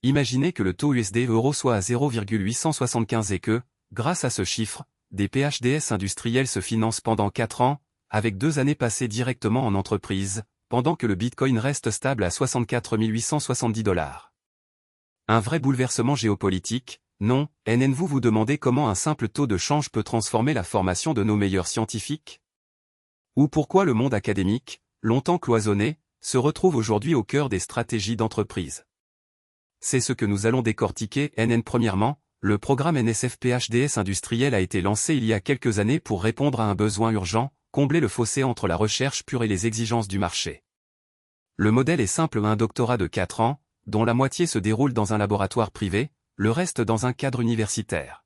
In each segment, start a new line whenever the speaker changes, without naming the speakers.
Imaginez que le taux USD-euro soit à 0,875 et que, grâce à ce chiffre, des PHDS industriels se financent pendant 4 ans, avec 2 années passées directement en entreprise, pendant que le Bitcoin reste stable à 64 870 $. Un vrai bouleversement géopolitique, non? Vous vous demandez comment un simple taux de change peut transformer la formation de nos meilleurs scientifiques? Ou pourquoi le monde académique, longtemps cloisonné, se retrouve aujourd'hui au cœur des stratégies d'entreprise? C'est ce que nous allons décortiquer. Premièrement, le programme NSF PHDS industriel a été lancé il y a quelques années pour répondre à un besoin urgent, combler le fossé entre la recherche pure et les exigences du marché. Le modèle est simple: un doctorat de 4 ans, dont la moitié se déroule dans un laboratoire privé, le reste dans un cadre universitaire.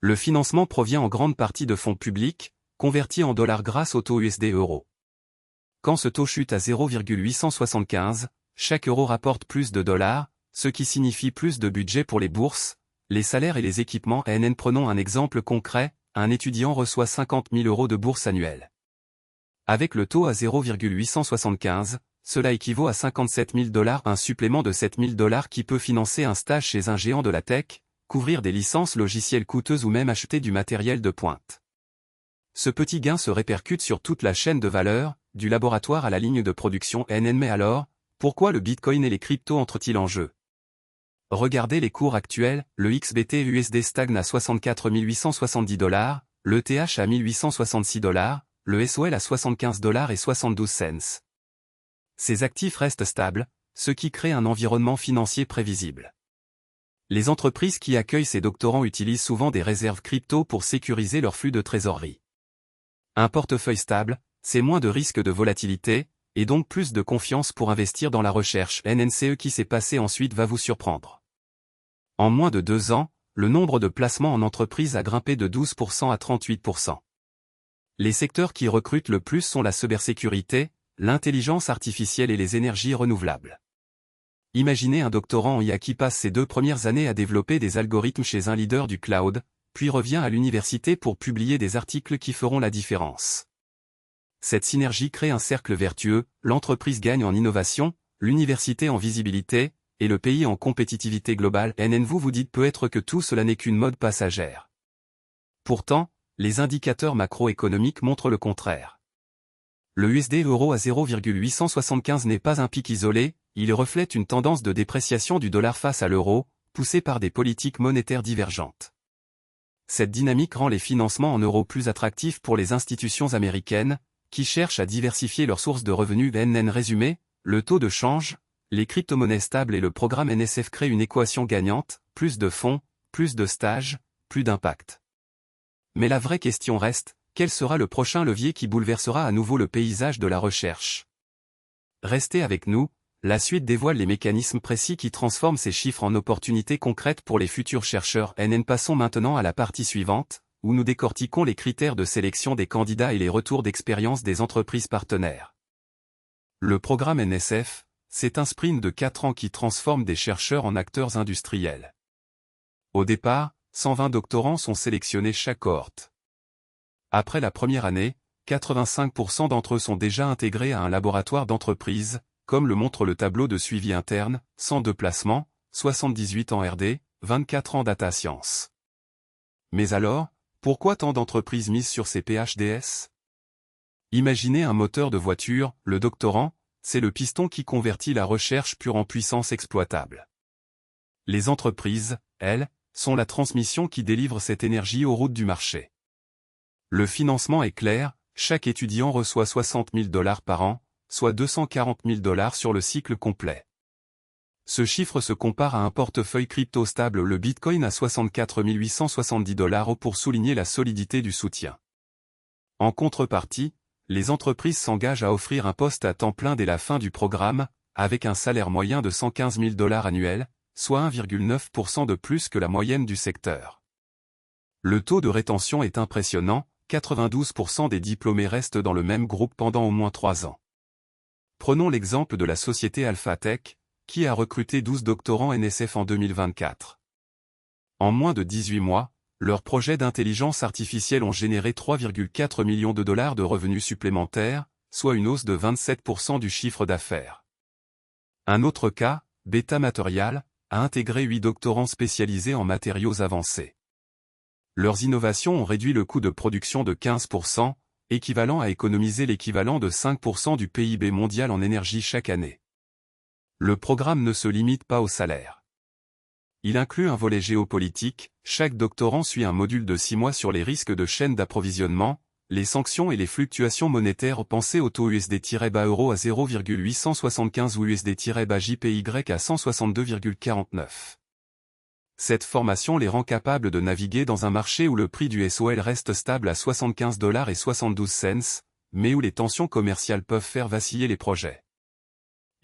Le financement provient en grande partie de fonds publics, convertis en dollars grâce au taux USD-euro. Quand ce taux chute à 0,875, chaque euro rapporte plus de dollars, ce qui signifie plus de budget pour les bourses, les salaires et les équipements. Prenons un exemple concret, un étudiant reçoit 50 000 € de bourse annuelle. Avec le taux à 0,875, cela équivaut à 57 000 $, un supplément de 7 000 $ qui peut financer un stage chez un géant de la tech, couvrir des licences logicielles coûteuses ou même acheter du matériel de pointe. Ce petit gain se répercute sur toute la chaîne de valeur, du laboratoire à la ligne de production. Mais alors, pourquoi le Bitcoin et les cryptos entrent-ils en jeu? Regardez les cours actuels, le XBT/USD stagne à 64 870 $, le TH à 1866 $, le SOL à 75 72 cents. Ces actifs restent stables, ce qui crée un environnement financier prévisible. Les entreprises qui accueillent ces doctorants utilisent souvent des réserves crypto pour sécuriser leur flux de trésorerie. Un portefeuille stable, c'est moins de risques de volatilité, et donc plus de confiance pour investir dans la recherche. Ce qui s'est passé ensuite va vous surprendre. En moins de 2 ans, le nombre de placements en entreprise a grimpé de 12% à 38%. Les secteurs qui recrutent le plus sont la cybersécurité, l'intelligence artificielle et les énergies renouvelables. Imaginez un doctorant en IA qui passe ses 2 premières années à développer des algorithmes chez un leader du cloud, puis revient à l'université pour publier des articles qui feront la différence. Cette synergie crée un cercle vertueux, l'entreprise gagne en innovation, l'université en visibilité, et le pays en compétitivité globale. Vous vous dites peut-être que tout cela n'est qu'une mode passagère. Pourtant, les indicateurs macroéconomiques montrent le contraire. Le USD-euro à 0,875 n'est pas un pic isolé, il reflète une tendance de dépréciation du dollar face à l'euro, poussée par des politiques monétaires divergentes. Cette dynamique rend les financements en euros plus attractifs pour les institutions américaines, qui cherchent à diversifier leurs sources de revenus. Résumé, le taux de change, les crypto-monnaies stables et le programme NSF créent une équation gagnante, plus de fonds, plus de stages, plus d'impact. Mais la vraie question reste, quel sera le prochain levier qui bouleversera à nouveau le paysage de la recherche? Restez avec nous, la suite dévoile les mécanismes précis qui transforment ces chiffres en opportunités concrètes pour les futurs chercheurs. Passons maintenant à la partie suivante, où nous décortiquons les critères de sélection des candidats et les retours d'expérience des entreprises partenaires. Le programme NSF, c'est un sprint de 4 ans qui transforme des chercheurs en acteurs industriels. Au départ, 120 doctorants sont sélectionnés chaque cohorte. Après la première année, 85% d'entre eux sont déjà intégrés à un laboratoire d'entreprise, comme le montre le tableau de suivi interne, 102 placements, 78 en R&D, 24 en data science. Mais alors, pourquoi tant d'entreprises misent sur ces PHDS? Imaginez un moteur de voiture, le doctorant, c'est le piston qui convertit la recherche pure en puissance exploitable. Les entreprises, elles, sont la transmission qui délivre cette énergie aux routes du marché. Le financement est clair, chaque étudiant reçoit 60 000 $ par an, soit 240 000 $ sur le cycle complet. Ce chiffre se compare à un portefeuille crypto stable, le Bitcoin à 64 870 $ pour souligner la solidité du soutien. En contrepartie, les entreprises s'engagent à offrir un poste à temps plein dès la fin du programme, avec un salaire moyen de 115 000 $ annuels, soit 1,9% de plus que la moyenne du secteur. Le taux de rétention est impressionnant, 92% des diplômés restent dans le même groupe pendant au moins 3 ans. Prenons l'exemple de la société AlphaTech, qui a recruté 12 doctorants NSF en 2024. En moins de 18 mois, leurs projets d'intelligence artificielle ont généré 3,4 millions de $ de revenus supplémentaires, soit une hausse de 27% du chiffre d'affaires. Un autre cas, Beta Material, a intégré 8 doctorants spécialisés en matériaux avancés. Leurs innovations ont réduit le coût de production de 15%, équivalent à économiser l'équivalent de 5% du PIB mondial en énergie chaque année. Le programme ne se limite pas au salaire. Il inclut un volet géopolitique, chaque doctorant suit un module de 6 mois sur les risques de chaîne d'approvisionnement, les sanctions et les fluctuations monétaires. Pensez au taux USD-BA euro à 0,875 ou USD-BA JPY à 162,49. Cette formation les rend capables de naviguer dans un marché où le prix du SOL reste stable à $75,72, mais où les tensions commerciales peuvent faire vaciller les projets.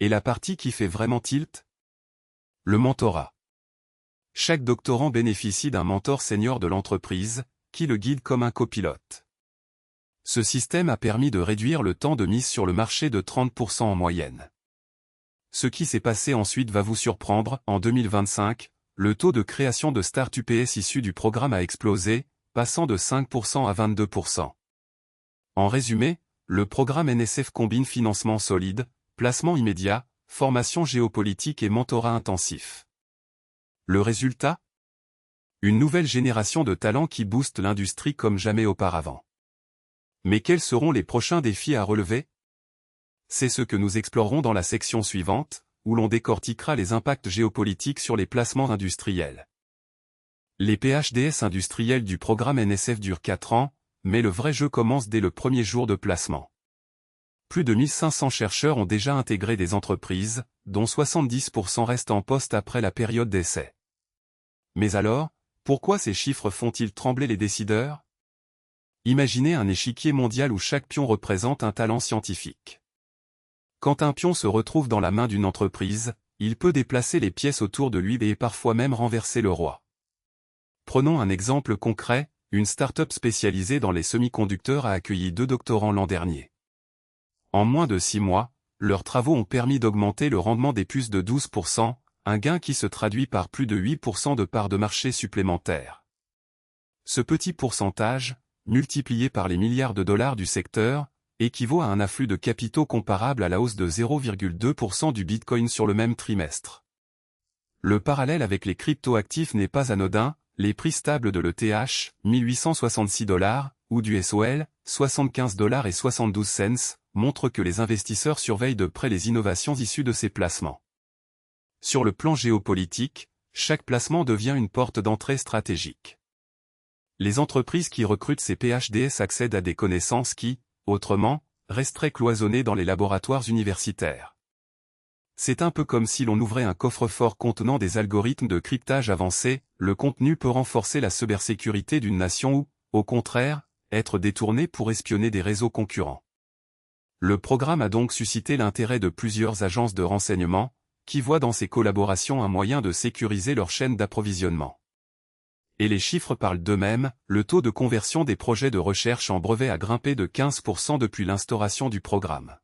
Et la partie qui fait vraiment tilt? Le mentorat. Chaque doctorant bénéficie d'un mentor senior de l'entreprise, qui le guide comme un copilote. Ce système a permis de réduire le temps de mise sur le marché de 30% en moyenne. Ce qui s'est passé ensuite va vous surprendre. En 2025, le taux de création de start-ups issus du programme a explosé, passant de 5% à 22%. En résumé, le programme NSF combine financement solide, placement immédiat, formation géopolitique et mentorat intensif. Le résultat? Une nouvelle génération de talents qui booste l'industrie comme jamais auparavant. Mais quels seront les prochains défis à relever? C'est ce que nous explorerons dans la section suivante, où l'on décortiquera les impacts géopolitiques sur les placements industriels. Les PhDS industriels du programme NSF durent 4 ans, mais le vrai jeu commence dès le premier jour de placement. Plus de 1500 chercheurs ont déjà intégré des entreprises, dont 70% restent en poste après la période d'essai. Mais alors, pourquoi ces chiffres font-ils trembler les décideurs? Imaginez un échiquier mondial où chaque pion représente un talent scientifique. Quand un pion se retrouve dans la main d'une entreprise, il peut déplacer les pièces autour de lui et parfois même renverser le roi. Prenons un exemple concret, une start-up spécialisée dans les semi-conducteurs a accueilli 2 doctorants l'an dernier. En moins de 6 mois, leurs travaux ont permis d'augmenter le rendement des puces de 12%, un gain qui se traduit par plus de 8% de parts de marché supplémentaires. Ce petit pourcentage, multiplié par les milliards de dollars du secteur, équivaut à un afflux de capitaux comparable à la hausse de 0,2% du Bitcoin sur le même trimestre. Le parallèle avec les cryptoactifs n'est pas anodin, les prix stables de l'ETH, $1866, ou du SOL, $75,72, montrent que les investisseurs surveillent de près les innovations issues de ces placements. Sur le plan géopolitique, chaque placement devient une porte d'entrée stratégique. Les entreprises qui recrutent ces PhDS accèdent à des connaissances qui, autrement, resteraient cloisonnées dans les laboratoires universitaires. C'est un peu comme si l'on ouvrait un coffre-fort contenant des algorithmes de cryptage avancés, le contenu peut renforcer la cybersécurité d'une nation ou, au contraire, être détourné pour espionner des réseaux concurrents. Le programme a donc suscité l'intérêt de plusieurs agences de renseignement, qui voient dans ces collaborations un moyen de sécuriser leur chaîne d'approvisionnement. Et les chiffres parlent d'eux-mêmes, le taux de conversion des projets de recherche en brevet a grimpé de 15% depuis l'instauration du programme.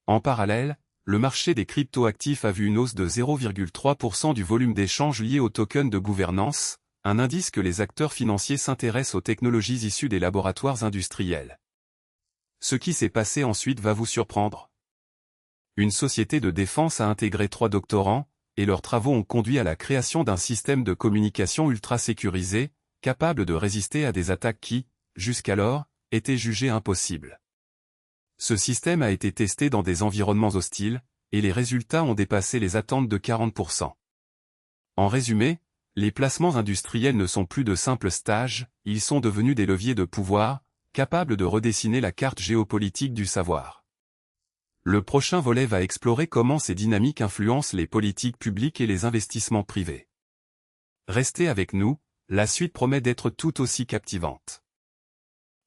En parallèle, le marché des cryptoactifs a vu une hausse de 0,3% du volume d'échanges liés aux tokens de gouvernance, un indice que les acteurs financiers s'intéressent aux technologies issues des laboratoires industriels. Ce qui s'est passé ensuite va vous surprendre. Une société de défense a intégré 3 doctorants, et leurs travaux ont conduit à la création d'un système de communication ultra sécurisé, capable de résister à des attaques qui, jusqu'alors, étaient jugées impossibles. Ce système a été testé dans des environnements hostiles, et les résultats ont dépassé les attentes de 40%. En résumé, les placements industriels ne sont plus de simples stages, ils sont devenus des leviers de pouvoir, capables de redessiner la carte géopolitique du savoir. Le prochain volet va explorer comment ces dynamiques influencent les politiques publiques et les investissements privés. Restez avec nous, la suite promet d'être tout aussi captivante.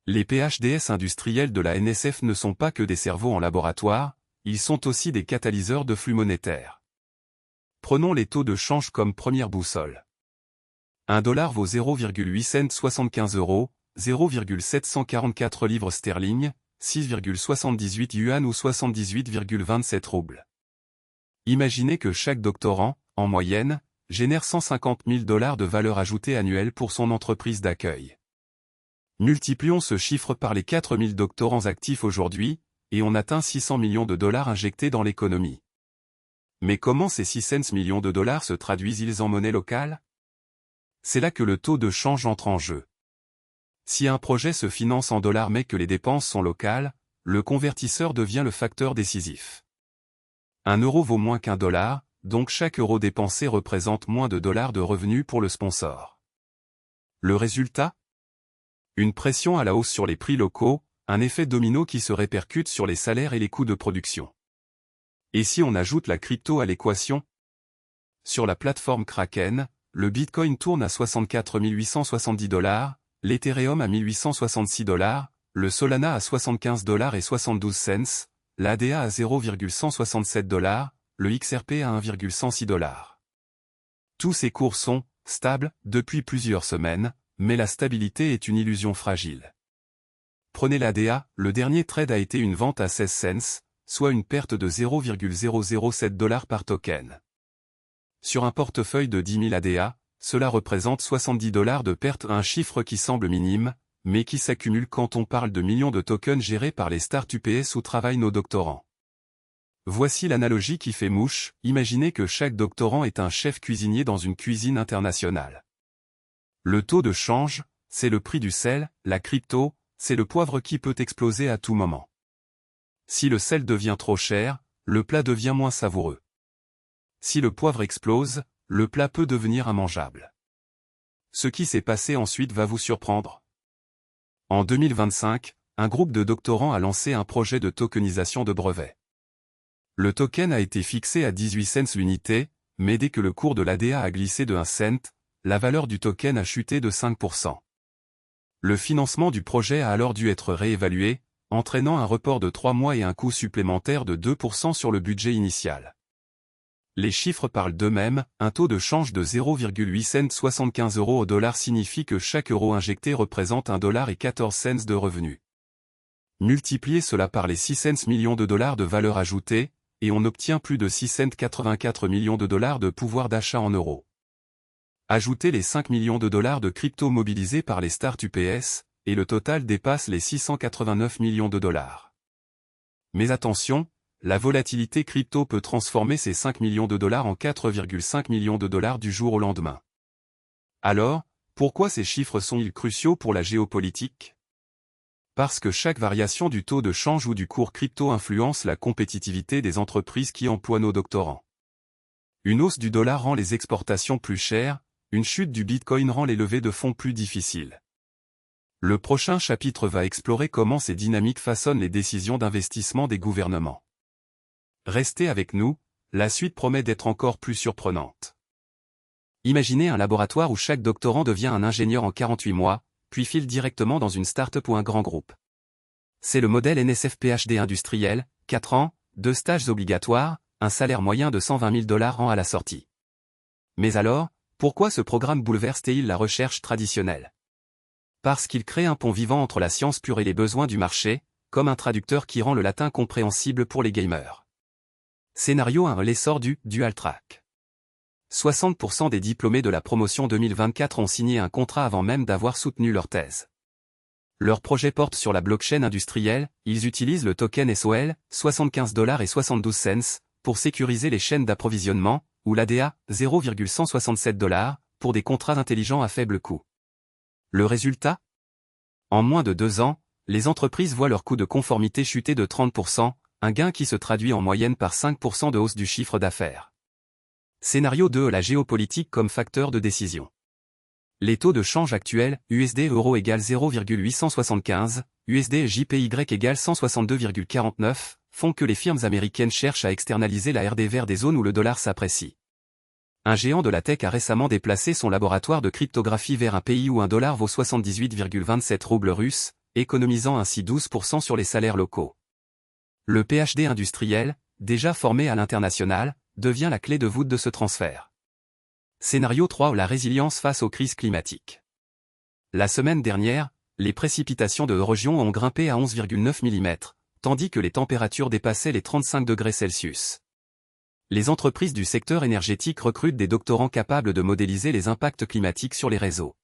Les PhDS industriels de la NSF ne sont pas que des cerveaux en laboratoire, ils sont aussi des catalyseurs de flux monétaires. Prenons les taux de change comme première boussole. $1 vaut 0,875 €, 0,744 livres sterling, 6,78 yuan ou 78,27 roubles. Imaginez que chaque doctorant, en moyenne, génère $150 000 de valeur ajoutée annuelle pour son entreprise d'accueil. Multiplions ce chiffre par les 4000 doctorants actifs aujourd'hui, et on atteint $600 millions injectés dans l'économie. Mais comment ces 600 millions de dollars se traduisent-ils en monnaie locale? C'est là que le taux de change entre en jeu. Si un projet se finance en dollars mais que les dépenses sont locales, le convertisseur devient le facteur décisif. Un euro vaut moins qu'un dollar, donc chaque euro dépensé représente moins de dollars de revenus pour le sponsor. Le résultat? Une pression à la hausse sur les prix locaux, un effet domino qui se répercute sur les salaires et les coûts de production. Et si on ajoute la crypto à l'équation? Sur la plateforme Kraken, le Bitcoin tourne à 64 870 $, l'Ethereum à 1866 $, le Solana à 75 $ et 72 cents, l'ADA à 0,167 $, le XRP à 1,106 $. Tous ces cours sont stables depuis plusieurs semaines, mais la stabilité est une illusion fragile. Prenez l'ADA, le dernier trade a été une vente à 16 cents, soit une perte de 0,007 $ par token. Sur un portefeuille de 10 000 ADA, cela représente 70 $ de perte, un chiffre qui semble minime, mais qui s'accumule quand on parle de millions de tokens gérés par les start UPS où travaillent nos doctorants. Voici l'analogie qui fait mouche, imaginez que chaque doctorant est un chef cuisinier dans une cuisine internationale. Le taux de change, c'est le prix du sel, la crypto, c'est le poivre qui peut exploser à tout moment. Si le sel devient trop cher, le plat devient moins savoureux. Si le poivre explose, le plat peut devenir immangeable. Ce qui s'est passé ensuite va vous surprendre. En 2025, un groupe de doctorants a lancé un projet de tokenisation de brevets. Le token a été fixé à 18 cents l'unité, mais dès que le cours de l'ADA a glissé de 1 cent, la valeur du token a chuté de 5%. Le financement du projet a alors dû être réévalué, entraînant un report de 3 mois et un coût supplémentaire de 2% sur le budget initial. Les chiffres parlent d'eux-mêmes, un taux de change de 0,875 € au dollar signifie que chaque euro injecté représente 1,14 $ de revenus. Multipliez cela par les 600 millions de dollars de valeur ajoutée, et on obtient plus de 684 millions de dollars de pouvoir d'achat en euros. Ajoutez les 5 millions de dollars de crypto mobilisés par les start UPS, et le total dépasse les 689 millions de dollars. Mais attention, la volatilité crypto peut transformer ces 5 millions de dollars en 4,5 millions de dollars du jour au lendemain. Alors, pourquoi ces chiffres sont-ils cruciaux pour la géopolitique? Parce que chaque variation du taux de change ou du cours crypto influence la compétitivité des entreprises qui emploient nos doctorants. Une hausse du dollar rend les exportations plus chères, une chute du Bitcoin rend les levées de fonds plus difficiles. Le prochain chapitre va explorer comment ces dynamiques façonnent les décisions d'investissement des gouvernements. Restez avec nous, la suite promet d'être encore plus surprenante. Imaginez un laboratoire où chaque doctorant devient un ingénieur en 48 mois, puis file directement dans une start-up ou un grand groupe. C'est le modèle NSF-PhD industriel, 4 ans, 2 stages obligatoires, un salaire moyen de 120 000 $ à la sortie. Mais alors, pourquoi ce programme bouleverse-t-il la recherche traditionnelle? Parce qu'il crée un pont vivant entre la science pure et les besoins du marché, comme un traducteur qui rend le latin compréhensible pour les gamers. Scénario 1. L'essor du dual track. 60% des diplômés de la promotion 2024 ont signé un contrat avant même d'avoir soutenu leur thèse. Leur projet porte sur la blockchain industrielle, ils utilisent le token SOL, 75 $ et 72 cents, pour sécuriser les chaînes d'approvisionnement, ou l'ADA, 0,167 $, pour des contrats intelligents à faible coût. Le résultat? En moins de 2 ans, les entreprises voient leur coût de conformité chuter de 30%, un gain qui se traduit en moyenne par 5% de hausse du chiffre d'affaires. Scénario 2. La géopolitique comme facteur de décision. Les taux de change actuels, USD-Euro égale 0,875, USD-JPY égale 162,49, font que les firmes américaines cherchent à externaliser la RD vers des zones où le dollar s'apprécie. Un géant de la tech a récemment déplacé son laboratoire de cryptographie vers un pays où un dollar vaut 78,27 roubles russes, économisant ainsi 12% sur les salaires locaux. Le PhD industriel, déjà formé à l'international, devient la clé de voûte de ce transfert. Scénario 3. La résilience face aux crises climatiques. La semaine dernière, les précipitations de région ont grimpé à 11,9 mm, tandis que les températures dépassaient les 35 degrés Celsius. Les entreprises du secteur énergétique recrutent des doctorants capables de modéliser les impacts climatiques sur les réseaux.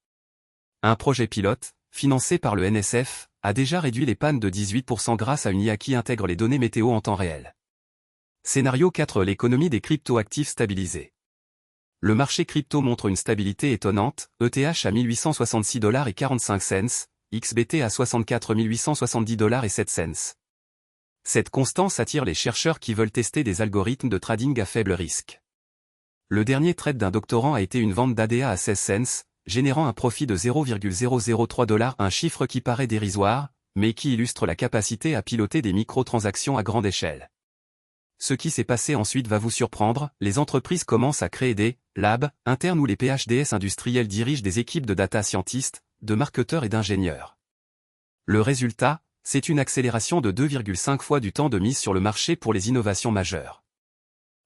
Un projet pilote, financé par le NSF, a déjà réduit les pannes de 18% grâce à une IA qui intègre les données météo en temps réel. Scénario 4. L'économie des crypto-actifs stabilisée. Le marché crypto montre une stabilité étonnante, ETH à 1866,45 $, XBT à 64 870,07 $. Cette constance attire les chercheurs qui veulent tester des algorithmes de trading à faible risque. Le dernier trade d'un doctorant a été une vente d'ADA à 16 cents, générant un profit de 0,003 $, un chiffre qui paraît dérisoire, mais qui illustre la capacité à piloter des microtransactions à grande échelle. Ce qui s'est passé ensuite va vous surprendre, les entreprises commencent à créer des labs internes où les PhDs industriels dirigent des équipes de data scientists, de marketeurs et d'ingénieurs. Le résultat, c'est une accélération de 2,5 fois du temps de mise sur le marché pour les innovations majeures.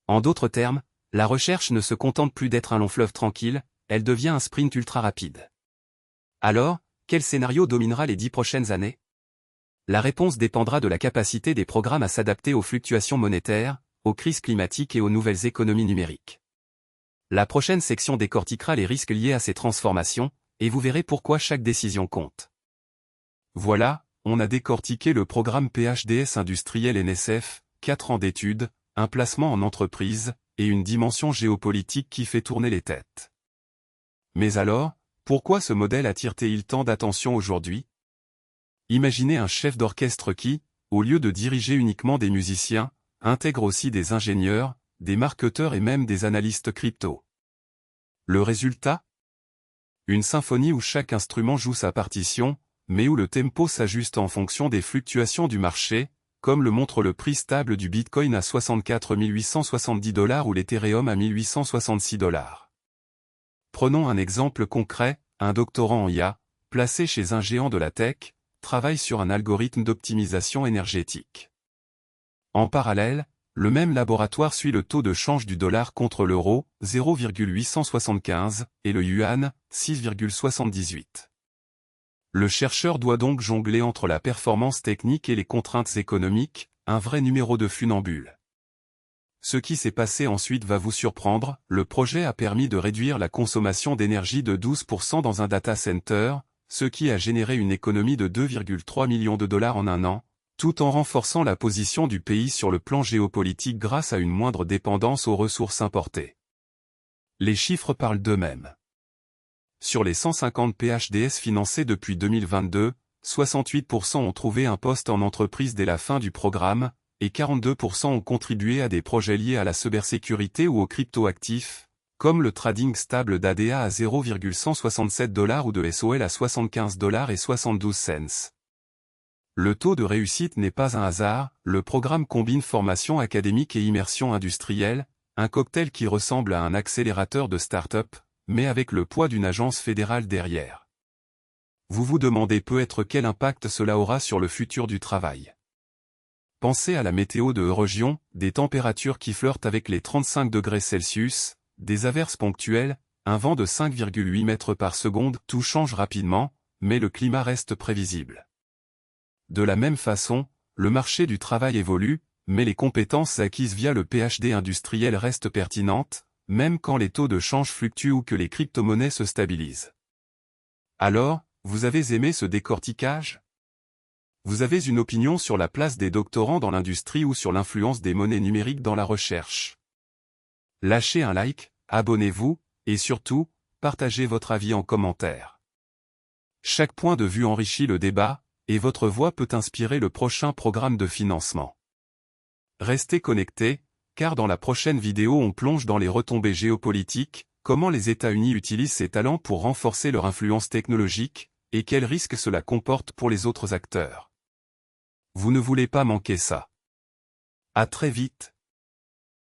En d'autres termes, la recherche ne se contente plus d'être un long fleuve tranquille, elle devient un sprint ultra rapide. Alors, quel scénario dominera les 10 prochaines années? La réponse dépendra de la capacité des programmes à s'adapter aux fluctuations monétaires, aux crises climatiques et aux nouvelles économies numériques. La prochaine section décortiquera les risques liés à ces transformations, et vous verrez pourquoi chaque décision compte. Voilà, on a décortiqué le programme PhDs industriel NSF, 4 ans d'études, un placement en entreprise, et une dimension géopolitique qui fait tourner les têtes. Mais alors, pourquoi ce modèle attire-t-il tant d'attention aujourd'hui? Imaginez un chef d'orchestre qui, au lieu de diriger uniquement des musiciens, intègre aussi des ingénieurs, des marketeurs et même des analystes crypto. Le résultat? Une symphonie où chaque instrument joue sa partition, mais où le tempo s'ajuste en fonction des fluctuations du marché, comme le montre le prix stable du Bitcoin à 64 870 $ ou l'Ethereum à 1866 $. Prenons un exemple concret, un doctorant en IA, placé chez un géant de la tech, travaille sur un algorithme d'optimisation énergétique. En parallèle, le même laboratoire suit le taux de change du dollar contre l'euro, 0,875, et le yuan, 6,78. Le chercheur doit donc jongler entre la performance technique et les contraintes économiques, un vrai numéro de funambule. Ce qui s'est passé ensuite va vous surprendre, le projet a permis de réduire la consommation d'énergie de 12% dans un data center, ce qui a généré une économie de 2,3 millions de $ en un an, tout en renforçant la position du pays sur le plan géopolitique grâce à une moindre dépendance aux ressources importées. Les chiffres parlent d'eux-mêmes. Sur les 150 PhDs financés depuis 2022, 68% ont trouvé un poste en entreprise dès la fin du programme, et 42% ont contribué à des projets liés à la cybersécurité ou aux cryptoactifs, comme le trading stable d'ADA à 0,167 $ ou de SOL à 75,72 $. Le taux de réussite n'est pas un hasard, le programme combine formation académique et immersion industrielle, un cocktail qui ressemble à un accélérateur de start-up, mais avec le poids d'une agence fédérale derrière. Vous vous demandez peut-être quel impact cela aura sur le futur du travail. Pensez à la météo de région, des températures qui flirtent avec les 35 degrés Celsius, des averses ponctuelles, un vent de 5,8 mètres par seconde, tout change rapidement, mais le climat reste prévisible. De la même façon, le marché du travail évolue, mais les compétences acquises via le PhD industriel restent pertinentes, même quand les taux de change fluctuent ou que les crypto-monnaies se stabilisent. Alors, vous avez aimé ce décortiquage? Vous avez une opinion sur la place des doctorants dans l'industrie ou sur l'influence des monnaies numériques dans la recherche? Lâchez un like, abonnez-vous, et surtout, partagez votre avis en commentaire. Chaque point de vue enrichit le débat, et votre voix peut inspirer le prochain programme de financement. Restez connectés, car dans la prochaine vidéo on plonge dans les retombées géopolitiques, comment les États-Unis utilisent ces talents pour renforcer leur influence technologique, et quels risques cela comporte pour les autres acteurs. Vous ne voulez pas manquer ça. À très vite.